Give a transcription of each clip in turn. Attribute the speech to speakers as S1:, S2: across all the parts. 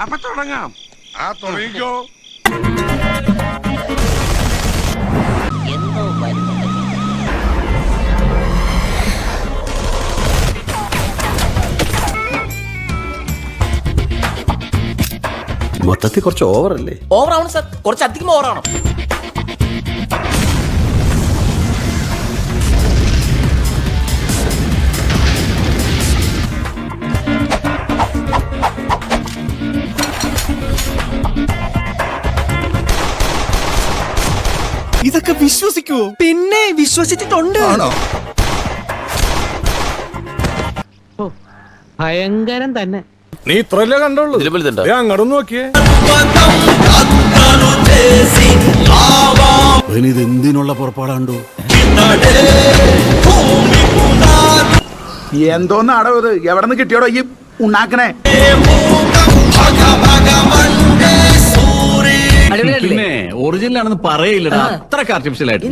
S1: അപ്പൊ തുടങ്ങാം. ആ തുടങ്ങിക്കോ.
S2: എന്തോ വരുന്നുണ്ട്.
S3: മൊത്തത്തിൽ കുറച്ച് ഓവറല്ലേ?
S2: ഓവറാണ് സാർ, കുറച്ചധികം ഓവറാണ്.
S4: ഇതൊക്കെ വിശ്വസിക്കുവോ?
S5: പിന്നെ വിശ്വസിച്ചിട്ടുണ്ട്.
S6: ഭയങ്കരം തന്നെ.
S4: നീ ഇത്രല്ലേ കണ്ടുള്ളൂ? അങ്ങോട്ട് നോക്കിയേ.
S3: ഇത് എന്തിനുള്ള പുറപ്പാടാണ്ടോ?
S7: എന്തോന്നാടോ ഇത്? എവിടെ നിന്ന് കിട്ടിയോടോ ഈ ഉണ്ടാക്കണേ?
S3: പിന്നെ ഒറിജിനൽ ആണെന്ന് പറയില്ലടാ, അത്രക്ക് ആർട്ടിഫിഷ്യൽ ആയിട്ട്.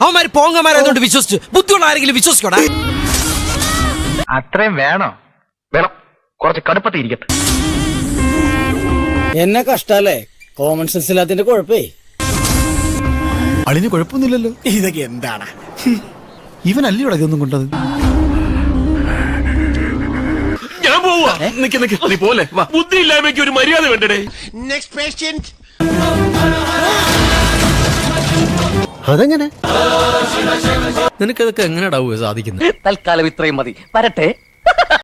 S5: അവന്മാര് പോങ്ങന്മാരായതുകൊണ്ട് വിശ്വസിച്ചു. ബുദ്ധിയുള്ള ആരെങ്കിലും വിശ്വസിക്കോടാ.
S7: അത്രയും വേണോ? വേണം, കുറച്ച് കടുപ്പത്തിരിക്കട്ടെ.
S5: എന്നെ കഷ്ടല്ലേ, കോമൺ സെൻസ് ഇല്ലാത്തിന്റെ കുഴപ്പേ.
S4: അളിന് കുഴപ്പമൊന്നുമില്ലല്ലോ.
S5: ഇതൊക്കെ എന്താണ്?
S4: ഇവനല്ലേ ഇവിടെ ഇതൊന്നും കൊണ്ടത്?
S1: ഞാൻ പോവാ. നീ പോലെ ബുദ്ധി ഇല്ലായ്മയ്ക്ക് ഒരു മര്യാദ വേണ്ടേ? Next patient.
S4: അതെങ്ങനെ?
S5: നിനക്കതൊക്കെ എങ്ങനെയാ സാധിക്കുന്നത്?
S2: തൽക്കാലം ഇത്രയും മതി. വരട്ടെ.